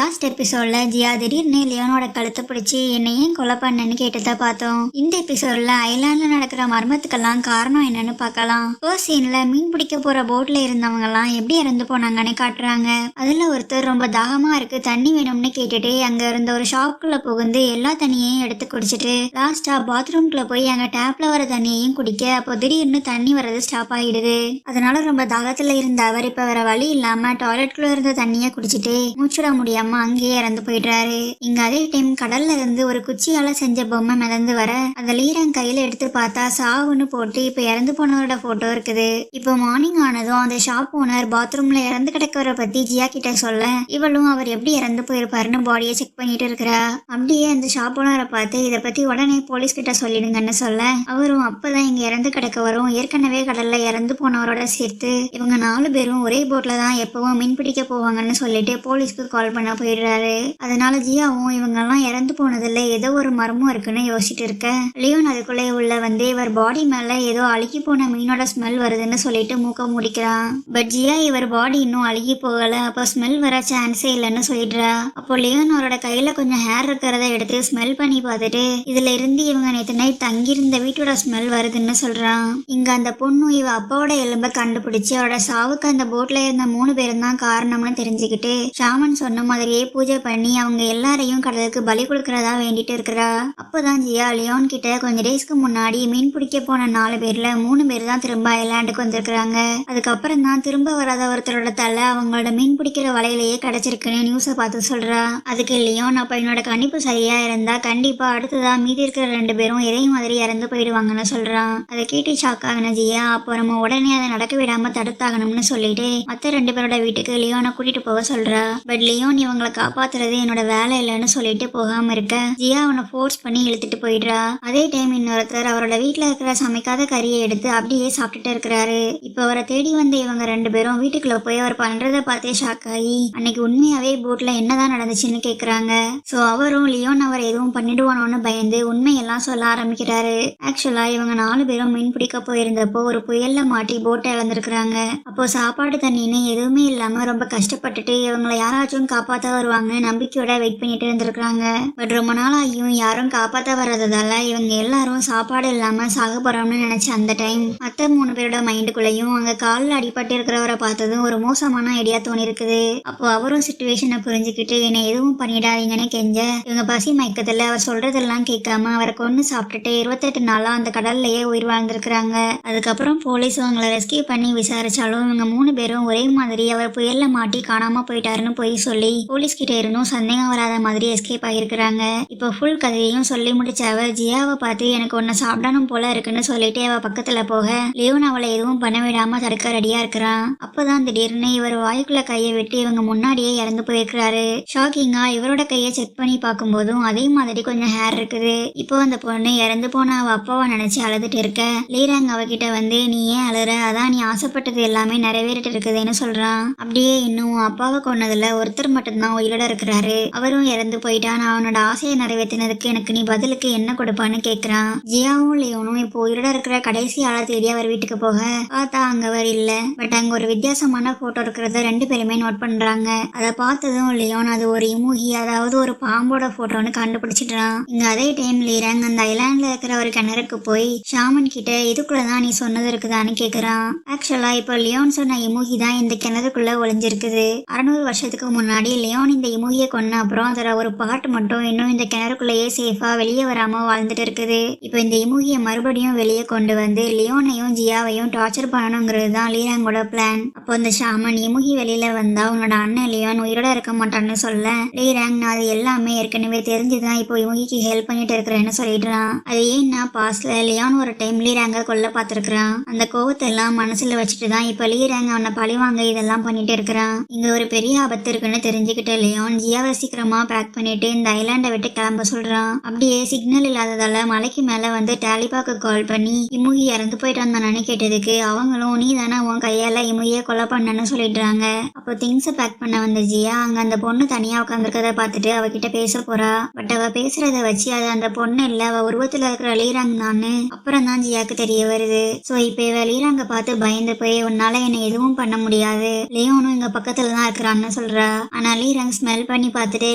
Last எபிசோட்ல ஜியா திடீர்னு லியோனோட கழுத்தை பிடிச்சி என்னை ஏன் கொலை பண்ணன்னு கேட்டதா பார்த்தோம். இந்த எபிசோட்ல ஐலாண்ட்ல நடக்கிற மர்மத்துக்கெல்லாம் காரணம் என்னன்னு பார்க்கலாம். ஃபர்ஸ்ட் சீன்ல மீன் பிடிக்க போற போட்ல இருந்தவங்க எல்லாம் எப்படி இறந்து போனாங்கன்னு காட்டுறாங்க. அதுல ஒருத்தர் ரொம்ப தாகமா இருக்கு தண்ணி வேணும்னு கேட்டுட்டு அங்க இருந்த ஒரு ஷாப்குள்ள புகுந்து எல்லா தண்ணியையும் எடுத்து குடிச்சிட்டு லாஸ்டா பாத்ரூம்குள்ள போய் அங்க டேப்ல வர தண்ணியையும் குடிக்க அப்போ திடீர்னு தண்ணி வர்றது ஸ்டாப் ஆயிடுது. அதனால ரொம்ப தாகத்துல இருந்த அவர் இப்ப வேற வழி இல்லாம டாய்லெட்குள்ள இருந்த தண்ணியை குடிச்சிட்டு மூச்சுட முடியாம அங்கேயே இறந்து போயிடுறாரு. இங்க அதே டைம் கடல்ல இருந்து ஒரு குச்சியால செஞ்ச பொம்மை மிதந்து வர அந்த லீரன் கையில எடுத்து பார்த்தா சாவுன்னு போட்டு இப்ப இறந்து போனவரோட போட்டோ இருக்குது. இப்போ மார்னிங் ஆனதும் அந்த ஷாப் ஓனர் பாத்ரூம்ல இறந்து கிடக்கவரை பத்தி ஜியா கிட்ட சொல்ல இவளும் அவர் எப்படி இறந்து போயிருப்பாருன்னு பாடியை செக் பண்ணிட்டு இருக்கிறா. அப்படியே அந்த ஷாப் ஓனரை பார்த்து இதை பத்தி உடனே போலீஸ் கிட்ட சொல்லிடுங்கன்னு சொல்ல அவரும் அப்பதான் இங்க இறந்து கிடக்கவரும் ஏற்கனவே கடல்ல இறந்து போனவரோட சேர்த்து இவங்க 4 பேரும் ஒரே போட்ல தான் எப்பவும் மீன் பிடிக்க போவாங்கன்னு சொல்லிட்டு போலீஸ்க்கு கால் பண்ண போயிடுறாரு. அதனால ஜியாவும் இவங்கெல்லாம் இறந்து போனதுல ஏதோ ஒரு மர்மம் இருக்குன்னு யோசிச்சுட்டு இருக்க லியோன் அதுக்குள்ளே உள்ள வந்து இவர் பாடி மேல ஏதோ அழுகி போன மீனோட ஸ்மெல் வருதுன்னு சொல்லிட்டு மூக்க முடிக்கிறான். பட் ஜியா இவர் பாடி இன்னும் அழுகி போகல, அப்போ ஸ்மெல் வர சான்ஸே இல்லைன்னு சொல்லிடுறா. அப்போ லியோன் அவரோட கையில கொஞ்சம் ஹேர் இருக்கிறத எடுத்து ஸ்மெல் பண்ணி பார்த்துட்டு இதுல இருந்து இவங்க நேற்று நைட் தங்கியிருந்த வீட்டோட ஸ்மெல் வருதுன்னு சொல்றான். இங்க அந்த பொண்ணு இவ அப்பாவோட எலும்பை கண்டுபிடிச்சு அவரோட சாவுக்கு அந்த போட்ல இருந்த 3 பேரும் தான் காரணம்னு தெரிஞ்சுக்கிட்டு ஷாமன் சொன்ன மாதிரியே பூஜை பண்ணி அவங்க எல்லாரையும் கடலுக்கு பலி கொடுக்கறதா வேண்டிட்டு இருக்கிறா. அப்போதான் ஜியா லியோன் கிட்ட கொஞ்ச டேஸ்க்கு முன்னாடி மீன் பிடிக்க போன 4 பேர்ல 3 பேர் தான் திரும்ப ஐலாண்டுக்கு வந்திருக்கிறாங்க. அதுக்கப்புறம் தான் திரும்ப வராத ஒருத்தரோட தலை அவங்களோட மீன் பிடிக்கிற வலையிலேயே கிடைச்சிருக்குன்னு நியூஸை பார்த்து சொல்றா. அதுக்கு லியோன் அப்ப என்னோட கணிப்பு சரியா இருந்தா கண்டிப்பா அடுத்ததான் மீதி இருக்கிற 2 பேரும் இதே மாதிரி இறந்து போயிடுவாங்கன்னு சொல்றான். அதை கேட்டு ஷாக் ஆகின ஜியா அப்போ நம்ம உடனே அதை நடக்க விடாம தடுத்தாகணும்னு சொல்லிட்டு மற்ற 2 பேரோட வீட்டுக்கு லியோனை கூட்டிட்டு போக சொல்றா. பட் லியோன் இவங்களை காப்பாத்துறது என்னோட வேலை இல்லைன்னு சொல்லிட்டு போகாம இருக்க ஜியா அவனை ஃபோர்ஸ் பண்ணி இழுத்துட்டு போயிடுறா. அதே டைம் இன்னொருத்தர் அவரோட வீட்டுல இருக்கிற சமைக்காத கறியை எடுத்து அப்படியே சாப்பிட்டுட்டு இருக்கிறாரு. இப்ப அவரை தேடி வந்து இவங்க 2 பேரும் வீட்டுக்குள்ள போய் அவர் பண்றதை பார்த்தே ஷாக் ஆகி அன்னைக்கு உண்மையாவே போட்ல என்னதான் நடந்துச்சுன்னு கேக்குறாங்க. சோ அவரும் லியோன் அவர் எதுவும் பண்ணிடுவானோன்னு பயந்து உண்மையெல்லாம் சொல்ல ஆரம்பிக்கிறாரு. ஆக்சுவலா இவங்க 4 பேரும் மீன் பிடிக்க போயிருந்தப்போ ஒரு புயல்ல மாட்டி போட்டை இழந்திருக்கிறாங்க. அப்போ சாப்பாடு தண்ணின்னு எதுவுமே இல்லாம ரொம்ப கஷ்டப்பட்டுட்டு இவங்களை யாராச்சும் காப்பாத்த வருவாங்கன்னு நம்பிக்கையோட வெயிட் பண்ணிட்டு இருந்திருக்காங்க. பட் ரொம்ப நாளாகியும் யாரும் காப்பாத்த வர்றதால இவங்க எல்லாரும் சாப்பாடு இல்லாம சாக போறோம்னு நினைச்ச அந்த டைம் மற்ற 3 பேரோட மைண்டுக்குள்ளேயும் அங்க காலில் அடிபட்டு இருக்கிறவரை பார்த்ததும் ஒரு மோசமான ஐடியா தோணி இருக்குது. அப்போ அவரும் சிச்சுவேஷனை புரிஞ்சுக்கிட்டு என்னை எதுவும் பண்ணிடாதீங்கன்னு கெஞ்ச இவங்க பசி மயக்கத்துல அவர் சொல்றதெல்லாம் கேட்காம அவரை கொண்டு சாப்பிட்டுட்டு 28 நாளா அந்த கடல்லையே உயிர் வாழ்ந்திருக்கிறாங்க. அதுக்கப்புறம் போலீஸ் அவங்களை ரெஸ்கியூ பண்ணி விசாரிச்சாலும் இவங்க 3 பேரும் ஒரே மாதிரி அவர் புயல்ல மாட்டி காணாம போயிட்டாருன்னு போய் சொல்லி போலீஸ் கிட்ட இருந்தும் சந்தேகம் வராத மாதிரி எஸ்கேப் ஆகிருக்கிறாங்க. இப்போ ஃபுல் கதையையும் சொல்லி முடிச்ச அவ ஜியாவை பார்த்து எனக்கு ஒன்னு சாப்பிடணும் போல இருக்குன்னு சொல்லிட்டு அவ பக்கத்துல போக லியோன் அவளை எதுவும் பண்ண விடாம தடுக்க ரெடியா இருக்கிறான். அப்பதான் திடீர்னு இவர் வாய்க்குள்ள கையை விட்டு இவங்க முன்னாடியே இறந்து போயிருக்கிறாரு. ஷாக்கிங்கா இவரோட கையை செக் பண்ணி பார்க்கும்போதும் அதே மாதிரி கொஞ்சம் ஹேர் இருக்குது. இப்போ அந்த பொண்ணு இறந்து போன அவ அப்பாவை நினைச்சு அழுதுட்டு இருக்க லீராங் அவகிட்ட வந்து நீ ஏன் அழுற, அதான் நீ ஆசைப்பட்டது எல்லாமே நிறைவேறிட்டு இருக்குதுன்னு சொல்றான். அப்படியே இன்னும் அப்பாவை கொன்னதுல ஒருத்தர் மட்டும்தான் உயிரோட இருக்கிறாரு, அவரும் இறந்து போயிட்டான், அவனோட ஆசையை நிறைவேற்றினதுக்கு எனக்கு நீ பதிலுக்கு என்ன கொடுப்பான்னு கேக்குறான். ஜியாவும் லியோனும் இப்போ உயிரோட இருக்கிற கடைசி ஆளை தேடி அவர் வீட்டுக்கு போக பார்த்தா அங்க அவர் இல்ல. பட் அங்க ஒரு வித்தியாசமான போட்டோ இருக்கிறத 2 பேருமே நோட் பண்றாங்க. அதை பார்த்ததும் லியோன் அது ஒரு இமூகி, அதாவது ஒரு பாம்போட போட்டோன்னு கண்டுபிடிச்சிட்டான். இங்க அதே டைம் லீரங் அந்த ஐலாண்ட்ல இருக்கிற ஒரு கிணறுக்கு போய் ஷாமன் கிட்ட இதுக்குள்ளதான் நீ சொன்னது இருக்குதான்னு கேக்குறான். ஆக்சுவலா இப்போ லியோன் சொன்ன இமூகி தான் இந்த கிணறுக்குள்ள ஒளிஞ்சிருக்குது. 600 வருஷத்துக்கு முன்னாடி லியோன் இந்த இமூகியை கொன்ன அப்புறம் அதோட ஒரு பாட்டு மட்டும் இன்னும் இந்த கிணறுக்குள்ளேயே சேஃபா வெளியே வராம வாழ்ந்துட்டு இருக்குது. இப்போ இந்த இமூகியை மறுபடியும் வெளியே கொண்டு வந்து லியோனையும் ஜியாவையும் டார்ச்சர் பண்ணணுங்கிறது தான் லீராங்கோட பிளான். அப்போ இந்த ஷாமன் இமூகி வெளியில வந்தா உன்னோட அண்ணன் லியோன் உயிரோட இருக்க மாட்டான்னு சொல்ல லீராங் நான் அது எல்லாமே ஏற்கனவே தெரிஞ்சுதான் இப்போ இமூகிக்கு ஹெல்ப் பண்ணிட்டு இருக்கிறேன்னு சொல்லிடுறான். அது ஏன்னா பாஸ்ட்ல லியோன் ஒரு டைம் லீராங்க கொல்ல பார்த்திருக்கிறான். அந்த கோவத்தை எல்லாம் மனசுல வச்சுட்டு தான் இப்போ லீராங் அவனை பழிவாங்க இதெல்லாம் பண்ணிட்டு இருக்கிறான். இங்க ஒரு பெரிய ஆபத்து இருக்குன்னு தெரிஞ்சுக்கிட்ட லியோன் ஜியாவை சீக்கிரமா பேக் பண்ணிட்டு இந்த ஐலாண்டை விட்டு கிளம்ப சொல்றான். அப்படியே சிக்னல் இல்லாததால மலைக்கு மேல வந்து டாலிபாக்கு கால் பண்ணி இமுகி இறந்து போயிட்டான் தானே கேட்டதுக்கு அவங்களும் நீ தானே உன் கையால இமுகியை கொலை பண்ணன்னு சொல்லிடுறாங்க. அப்போ திங்ஸை பேக் பண்ண வந்த ஜியா அங்க அந்த பொண்ணு தனியா உட்காந்துருக்கத பார்த்துட்டு அவகிட்ட பேச போறா. பட் அவ பேசுறத வச்சு அது அந்த பொண்ணு இல்ல, அவ உருவத்துல இருக்கிற லீராங் தான்னு அப்புறம் தான் ஜியாக்கு தெரிய வருது. சோ இப்ப இவ லீராங்க பார்த்து பயந்து போய் உன்னால என்ன எதுவும் பண்ண முடியாது, லியோனும் இங்க பக்கத்துல தான் இருக்கிறான்னு சொல்றா. ஆனா லீரங் ஸ்மெல் பண்ணி பார்த்துட்டு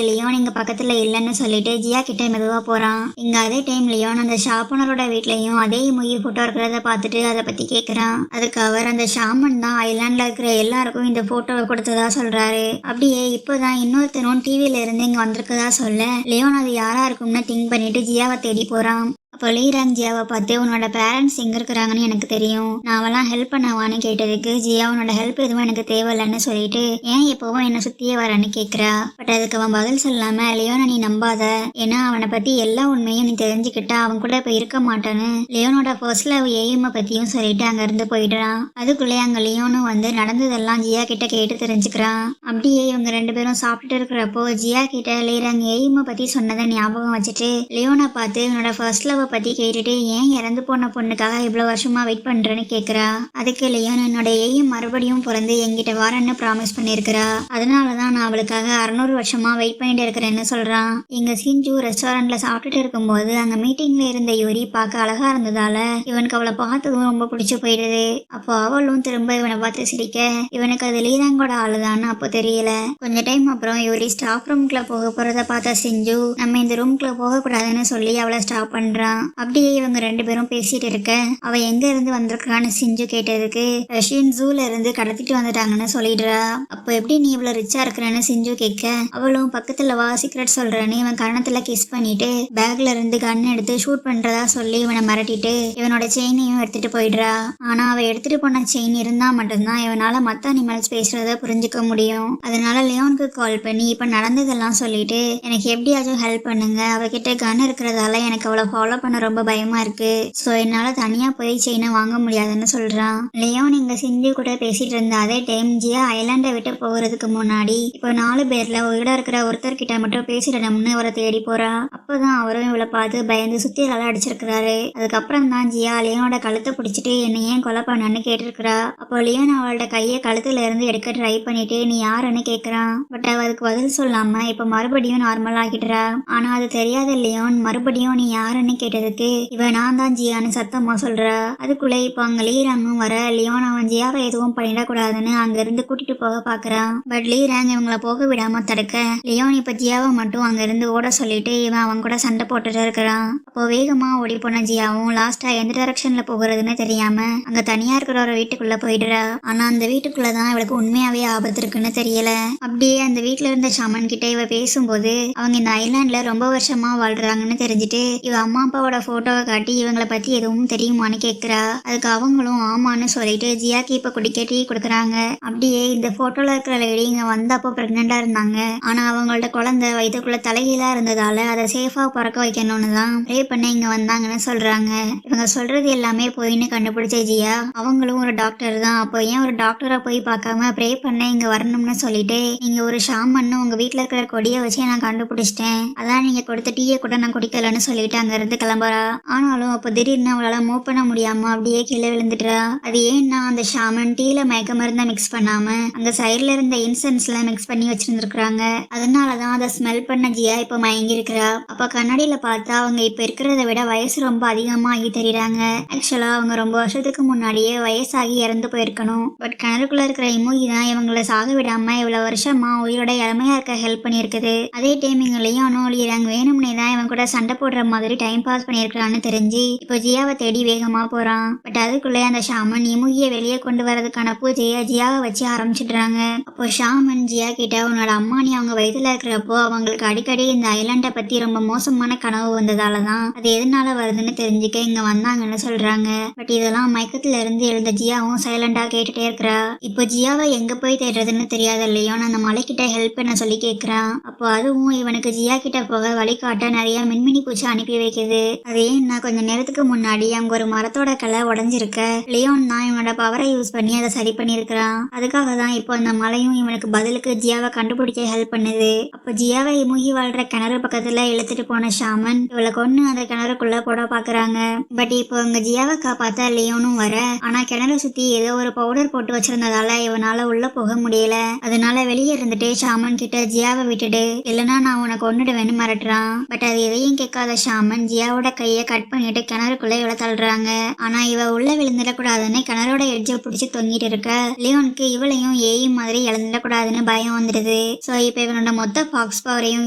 லியோன் இங்க பக்கத்துல இல்லைன்னு சொல்லிட்டு ஜியா கிட்ட மெதுவா போறான். இங்க அதே டைம் லியோன் அந்த ஷாப் ஓனரோட வீட்லயும் அதே முகி போட்டோ இருக்கிறத பார்த்துட்டு அதை பத்தி கேக்குறான். அதுக்கு அவர் அந்த ஷாமன் தான் ஐலாண்ட்ல இருக்கிற எல்லாருக்கும் இந்த போட்டோவை கொடுத்ததா சொல்றாரு. அப்படியே இப்போதான் இன்னொருத்தரும் டிவில இருந்து இங்க வந்திருக்கதா சொல்ல லியோன் அது யாரா இருக்கும்னு திங்க் பண்ணிட்டு ஜியாவை தேடி போறான். அப்போ லீரங் ஜியாவை பார்த்து உன்னோட பேரண்ட்ஸ் எங்கே இருக்கிறாங்கன்னு எனக்கு தெரியும், நான் அவெல்லாம் ஹெல்ப் பண்ணவான்னு கேட்டதுக்கு ஜியா உன்னோட ஹெல்ப் எதுவும் எனக்கு தேவையில்லைன்னு சொல்லிட்டு ஏன் எப்பவும் என்னை சுற்றியே வரேன்னு கேட்குறா. பட் அதுக்கு அவன் பதில் சொல்லாம லியோனை நீ நம்பாத, ஏன்னா அவனை பற்றி எல்லா உண்மையும் நீ தெரிஞ்சுக்கிட்டா அவன் கூட இப்போ இருக்க மாட்டான்னு லியோனோட ஃபர்ஸ்ட் லவ் எய்மை பற்றியும் சொல்லிட்டு அங்கேருந்து போயிடுறான். அதுக்குள்ளே அங்கே லியோனும் வந்து நடந்ததெல்லாம் ஜியா கிட்ட கேட்டு தெரிஞ்சுக்கிறான். அப்படியே இவங்க 2 பேரும் சாப்பிட்டுட்டு இருக்கிறப்போ ஜியா கிட்ட லீரங் எய்மை பற்றி சொன்னதை ஞாபகம் வச்சுட்டு லியோனை பார்த்து இவனோட ஃபர்ஸ்ட் லவ் பத்தி கேட்டுட்டு ஏன் இறந்து போன பொண்ணுக்காக இவ்வளவு வருஷமா வெயிட் பண்றேன்னு கேக்குறா. அதுக்கு லியோன் என்னோட ஏயும் மறுபடியும் பிறந்து என்கிட்ட வரேன்னு ப்ராமிஸ் பண்ணிருக்கிறா, அதனாலதான் நான் அவளுக்காக 600 வருஷமா வெயிட் பண்ணிட்டு இருக்கிறேன்னு சொல்றான். இங்க சிஞ்சு ரெஸ்டாரண்ட்ல சாப்பிட்டுட்டு இருக்கும்போது அங்க மீட்டிங்ல இருந்த யூரி பார்க்க அழகா இருந்ததால இவனுக்கு அவளை பார்த்ததும் ரொம்ப பிடிச்சு போயிடுது. அப்போ அவளும் திரும்ப இவனை பார்த்து சிரிக்க இவனுக்கு அது லீரங்கோட ஆளுதான்னு அப்போ தெரியல. கொஞ்ச டைம் அப்புறம் யூரி ஸ்டாஃப் ரூம்குள்ள போக போறத பார்த்த சிஞ்சு நம்ம இந்த ரூம்குள்ள போக கூடாதுன்னு சொல்லி அவளை ஸ்டாப் பண்றான். அப்படியே இவங்க 2 பேரும் பேசிட்டு இருக்க அவ எங்க இருந்து வந்திருக்கான்னு சிஞ்சு கேட்டதுக்கு ரஷ்யன் ஜூல இருந்து கடத்திட்டு வந்துட்டாங்கன்னு சொல்லிடுறா. அப்போ எப்படி நீ இவ்வளவு ரிச்சா இருக்கிறன்னு சிஞ்சு கேட்க அவளும் பக்கத்துல வா சீக்ரெட் சொல்றேன்னு இவன் கணத்துல கிஸ் பண்ணிட்டு பேக்ல இருந்து கன் எடுத்து ஷூட் பண்றதா சொல்லி இவனை மிரட்டிட்டு இவனோட செயினையும் எடுத்துட்டு போயிடுறா. ஆனா அவ எடுத்துட்டு போன செயின் இருந்தா மட்டும்தான் இவனால மத்த அனிமல்ஸ் பேசுறத புரிஞ்சுக்க முடியும். அதனால லியோனுக்கு கால் பண்ணி இப்ப நடந்ததெல்லாம் சொல்லிட்டு எனக்கு எப்படியாச்சும் ஹெல்ப் பண்ணுங்க, அவகிட்ட கன் இருக்கிறதால எனக்கு அவளை ஃபாலோ பண்ண ரொம்ப பயமா இருக்கு, சோ என்னால தனியா போய் செயினை வாங்க முடியாதுன்னு சொல்றான். லியோன் இங்க சிஞ்சு கூட பேசிட்டு இருந்த அதே டைம் ஜியா ஐலாண்டை விட்டு போகிறதுக்கு முன்னாடி இப்போ 4 பேர்ல உயிரோட இருக்கிற ஒருத்தர் கிட்ட மட்டும் பேசிடணும்னு அவரை தேடி போறா. அப்பதான் அவரும் இவளை பார்த்து பயந்து சுத்தி அடிச்சிருக்கிறாரு. அதுக்கப்புறம் தான் ஜியா லியோனோட கழுத்தை பிடிச்சிட்டு என்னை ஏன் கொலை பண்ணன்னு கேட்டிருக்கிறா. அப்போ லியோன் அவளோட கையை கழுத்துல இருந்து எடுக்க ட்ரை பண்ணிட்டு நீ யாருன்னு கேக்குறான். பட் அவ அதுக்கு பதில் சொல்லாம இப்ப மறுபடியும் நார்மல் ஆகிடுறா. ஆனா அது தெரியாத லியோன் மறுபடியும் நீ யாருன்னு கேட்டதுக்கு இவன் நான் தான் ஜியான்னு சத்தமா சொல்றா. அதுக்குள்ள இப்ப அங்க லீரங்கும் வர லியோன் அவன் ஜியாவை எதுவும் பண்ணிடக்கூடாதுன்னு அங்க இருந்து கூட்டிட்டு போக பாக்குறான். பட் லீரங் இவங்களை போக விடாம தடுக்க லியோன் இப்ப ஜியாவை மட்டும் அங்க இருந்து ஓட சொல்லிட்டு இவன் அவன் கூட சண்டை போட்டுட்டு இருக்கிறான். அப்போ வேகமா ஓடி போன ஜியாவும் லாஸ்டா எந்த டைரக்ஷன்ல போகிறதுன்னு தெரியாம அங்க தனியா இருக்கிற ஒரு வீட்டுக்குள்ள போயிடுறா. ஆனா அந்த வீட்டுக்குள்ளதான் இவளுக்கு உண்மையாவே ஆபத்து இருக்குன்னு தெரியல. அப்படியே அந்த வீட்டுல இருந்த ஷமன் கிட்ட இவ பேசும்போது அவங்க இந்த ஐலாண்ட்ல ரொம்ப வருஷமா வாழ்றாங்கன்னு தெரிஞ்சுட்டு இவ அம்மா அப்பாவோட போட்டோவை காட்டி இவங்களை பத்தி எதுவும் தெரியுமான்னு கேக்குறா. அதுக்கு அவங்களும் ஆமான்னு சொல்லிட்டு ஜியாக்கு இப்ப குடிக்க டீ கொடுக்குறாங்க. அப்படியே இந்த போட்டோல இருக்கிற லேடி இங்க வந்தப்போ பிரெக்னெண்டா இருந்தாங்க. ஆனா அவங்களோட குழந்தை வயிற்றுக்குள்ள தலைகீழா இருந்ததால அதை சேஃபா பறக்க வைக்கணும்னு தான் ப்ரே பண்ண இங்க வந்தாங்கன்னு சொல்றாங்க. இவங்க சொல்றது எல்லாமே போயின்னு கண்டுபிடிச்ச ஜியா அவங்களும் ஒரு டாக்டர் தான், அப்போ ஏன் ஒரு டாக்டரை போய் பார்க்காம ப்ரே பண்ண இங்க வரணும்னு சொல்லிட்டு நீங்க ஒரு ஷாமன்னு உங்க வீட்டுல இருக்கிற கொடியை வச்சு நான் கண்டுபிடிச்சிட்டேன், அதான் நீங்க கொடுத்த டீயை கூட நான் குடிக்கலன்னு சொல்லிட்டு அங்க இருந்து கிளம்புறா. ஆனாலும் அப்போ திடீர்னு அவளால மூவ் பண்ண முடியாம அப்படியே கீழே விழுந்துட்டுறா. அது ஏன்னா அந்த ஷாமன் டீல மயக்க மருந்த மிக்ஸ் பண்ணாம அங்க சைட்ல இருந்த இன்சென்ஸ்ல மிக்ஸ் பண்ணி வச்சிருந்துருக்காங்க. அதனாலதான் அதை ஸ்மெல் பண்ண ஜியா இப்ப மயங்கி இருக்கிறா. அப்ப கண்ணாடியில பார்த்தா அவங்க இப்ப இருக்கிறத விட வயசு ரொம்ப அதிகமா ஆகி தெரியுறாங்க. ஆக்சுவலா அவங்க ரொம்ப வருஷத்துக்கு முன்னாடியே வயசாகி இறந்து போயிருக்கணும். பட் கிணறுக்குள்ள இருக்கிற இமோகி தான் இவங்களை சாக விடாம இவ்வளவு வருஷமா உயிரோட இளமையா இருக்க ஹெல்ப் பண்ணிருக்குது. அதே டைம் இங்க லியோனும் லீரங் வேணும்னே தான் இவங்க கூட சண்டை போடுற மாதிரி டைம் பாஸ் பண்ணிருக்கான்னு தெரிஞ்சு இப்போ ஜியாவை தேடி வேகமா போறான். பட் அதுக்குள்ளே அந்த ஷாமன் இமுகியை வெளியே கொண்டு வரதுக்கான பூஜையை ஜியாவை வச்சு ஆரம்பிச்சிடுறாங்க. அப்போ ஷாமன் ஜியா கிட்ட உன்னோட அம்மா நீ அவங்க வயதுல இருக்கிறப்போ அவங்களுக்கு அடிக்கடி இந்த ஐலாண்டை பத்தி ரொம்ப மோசமான கனவு வந்ததாலதான் அது எதனால வருதுன்னு தெரிஞ்சுக்க இங்க வந்தாங்கன்னு சொல்றாங்க. பட் இதெல்லாம் மயக்கத்துல இருந்து எழுந்த ஜியாவும் சைலண்டா கேட்டுட்டே இருக்கிறா. இப்போ ஜியாவை எங்க போய் தேடுறதுன்னு தெரியாத லியோன் அந்த மலைக்கிட்ட ஹெல்ப் பண்ண சொல்லி கேக்குறான். அப்போ அதுவும் இவனுக்கு ஜியா கிட்ட போக வழிகாட்ட நிறைய மின்மினி பூச்சி அனுப்பி வைக்குது. அது ஏன்னா கொஞ்ச நேரத்துக்கு முன்னாடி அவங்க ஒரு மரத்தோட கிளை உடஞ்சிருக்க லியோன் தான் இவனோட பவரை யூஸ் பண்ணி அதை சரி பண்ணிருக்கிறான். அதுக்காக தான் இப்போ அந்த மலையும் இவனுக்கு பதிலுக்கு ஜியாவை கண்டுபிடிக்க ஹெல்ப் பண்ணுது. அப்போ ஜியாவை இமுகி வாழ்ற கிணறு பக்கத்துல இழுத்துட்டு போன ஷாமன் இவளை கொன்னு அந்த கிணறுக்குள்ள போட பாக்குறாங்க. பட் இப்போ அங்க ஜியாவை காப்பாத்த லியோனும் வர ஆனா கிணறு சுத்தி ஏதோ ஒரு பவுடர் போட்டு வச்சிருந்ததால இவனால உள்ள போக முடியல. அதனால வெளியே இருந்துட்டு ஷாமன் கிட்ட ஜியாவை விட்டுடு இல்லைன்னா நான் உனக்கு கொன்னுடுவேன்னு மிரட்டுறான். பட் அது எதையும் கேட்காத ஷாமன் ஜியாவோட ஜியாவோட கையை கட் பண்ணிட்டு கிணறுக்குள்ள இவளை தள்ளுறாங்க. ஆனா இவ உள்ள விழுந்துடக்கூடாதுன்னு கிணறோட எட்ஜை பிடிச்சி தொங்கிட்டு இருக்க லியோனுக்கு இவளையும் ஏய் மாதிரி இழந்துடக்கூடாதுன்னு பயம் வந்துடுது. சோ இப்ப இவனோட மொத்த ஃபாக்ஸ் பவரையும்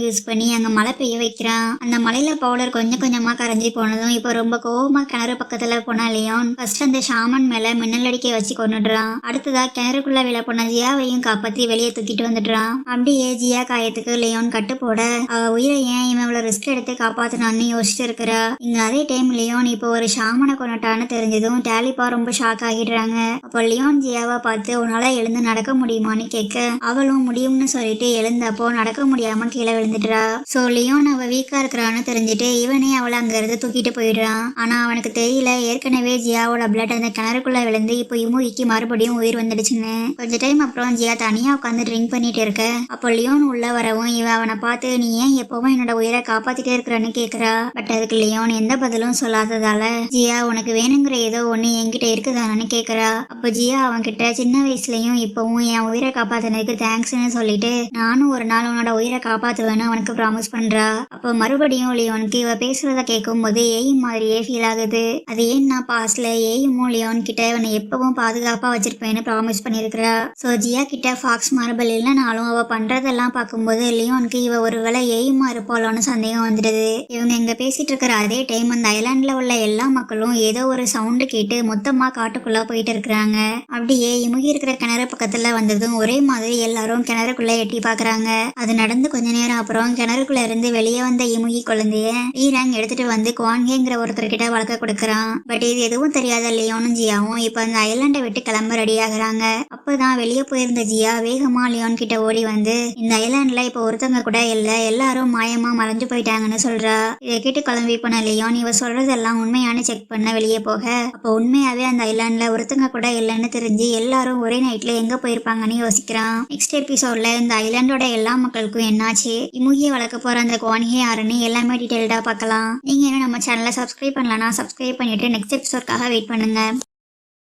யூஸ் பண்ணி அங்க மழை பெய்ய வைக்கிறான். அந்த மலையில பவுடர் கொஞ்சம் கொஞ்சமா கரைஞ்சி போனதும் இப்ப ரொம்ப கோவமா கிணறு பக்கத்துல போனா லியோன் ஃபர்ஸ்ட் அந்த ஷாமன் மேல மின்னல் அடிக்க வச்சு கொண்டுடுறான். அடுத்ததா கிணறுக்குள்ள விழ போன ஜியாவையும் காப்பாத்தி வெளியே தூக்கிட்டு வந்துடுறான். அப்படியே ஜியா காயத்துக்கு லியோன் கட்டு போட அவ உயிரை ஏன் இவன் இவ்வளவு ரிஸ்க் எடுத்து காப்பாத்தினான்னு யோசிச்சுட்டு இருக்கிறா. இங்க அதே டைம் லியோன் இப்போ ஒரு ஷாமனை கொண்டுட்டான்னு தெரிஞ்சதும் டாலிப்பா ரொம்ப ஷாக் ஆகிடுறாங்க. அப்போ லியோன் ஜியாவை பார்த்து உன்னால எழுந்து நடக்க முடியுமான்னு கேட்க அவளும் முடியும்னு சொல்லிட்டு எழுந்தப்போ நடக்க முடியாம கீழே விழுந்துடுறா. சோ லியோன் அவ வீக்கா இருக்கிறான்னு தெரிஞ்சுட்டு இவனே அவளை அங்க இருந்து தூக்கிட்டு போயிடுறான். ஆனா அவனுக்கு தெரியல ஏற்கனவே ஜியாவோட பிளட் அந்த கிணறுக்குள்ள விழுந்து இப்போ இமுகிக்கு மறுபடியும் உயிர் வந்துடுச்சுன்னு. கொஞ்ச டைம் அப்புறம் ஜியா தனியா உட்காந்து ட்ரிங்க் பண்ணிட்டு இருக்க அப்போ லியோன் உள்ள வரவும் இவ அவனை பார்த்து நீ ஏன் எப்பவும் என்னோட உயிரை காப்பாத்திட்டே இருக்கிறன்னு கேக்குறா. பட் அதுக்கு லியோன் எந்த பதிலும் சொல்லாததால ஜியா உனக்கு வேணுங்கிற ஏதோ ஒண்ணு என்கிட்ட இருக்குதானு கேக்குறா. அப்போ ஜியா அவன்கிட்ட சின்ன வயசுலயும் இப்பவும் என் உயிரை காப்பாத்தினதுக்கு தேங்க்ஸ்ன்னு சொல்லிட்டு நானும் ஒரு நாள் உன்னோட உயிரை காப்பாத்துவேன்னு அவனுக்கு ப்ராமிஸ் பண்றா. அப்போ மறுபடியும் லியோனுக்கு இவ பேசுறத கேட்கும் போது ஏயும் மாதிரியே ஃபீல் ஆகுது. அது ஏன்னா பாஸ்ட்ல ஏயுமும் லியோன் கிட்ட இவனை எப்பவும் பாதுகாப்பா வச்சிருப்பேன்னு ப்ராமிஸ் பண்ணிருக்கிறா. சோ ஜியா கிட்ட ஃபாக்ஸ் மார்பிள் இல்லைனாலும் அவ பண்றதெல்லாம் பார்க்கும்போது லியோனுக்கு இவ ஒருவேளை ஏயுமா இருப்பாளோன்னு சந்தேகம் வந்துடுது. இவங்க இங்க பேசிட்டு இருக்கிற அதே டைம் அந்த ஐலாண்ட்ல உள்ள எல்லா மக்களும் ஏதோ ஒரு சவுண்டு கேட்டு மொத்தமா காட்டுக்குள்ள போயிட்டு இருக்கிறாங்க. அப்படியே இமுகி இருக்கிற கிணறு பக்கத்துல வந்ததும் ஒரே மாதிரி எல்லாரும் கிணறுக்குள்ள எட்டி பாக்குறாங்க. அது நடந்து கொஞ்ச நேரம் அப்புறம் கிணறுக்குள்ள இருந்து வெளியே வந்த இமுகி குழந்தைய ஈராங் எடுத்துட்டு வந்து குவான்கேங்கிற ஒருத்தர்கிட்ட வளர்க்க கொடுக்கறான். பட் இது எதுவும் தெரியாத லியோனும் ஜியாவும் இப்ப அந்த ஐலாண்டை விட்டு கிளம்ப ரெடி ஆகுறாங்க. அப்பதான் வெளியே போயிருந்த ஜியா வேகமா லியோன் கிட்ட ஓடி வந்து இந்த ஐலாண்ட்ல இப்ப ஒருத்தவங்க கூட இல்ல, எல்லாரும் மாயமா மறைஞ்சு போயிட்டாங்கன்னு சொல்றா. இதை கேட்டு கிளம்பி போன லியோன் இவ சொல்றதெல்லாம் உண்மையானு செக் பண்ண வெளியே போக அப்ப உண்மையாவே அந்த ஐலாண்ட்ல ஒருத்தவங்க கூட இல்லைன்னு தெரிஞ்சு எல்லாரும் ஒரே நைட்ல எங்க போயிருப்பாங்கன்னு யோசிக்கிறான். நெக்ஸ்ட் எபிசோட்ல இந்த ஐலாண்டோட எல்லா மக்களுக்கும் என்னாச்சு, இமுகியை வளர்க்க போற அந்த குவான்கே யாருன்னு எல்லாமே டீடைல்டா பார்க்கலாம். நீங்க என்ன நம்ம சேனலை சப்ஸ்கிரைப் பண்ணலன்னா சப்ஸ்கிரைப் பண்ணிட்டு நெக்ஸ்ட் எபிசோட்காக வெயிட் பண்ணுங்க.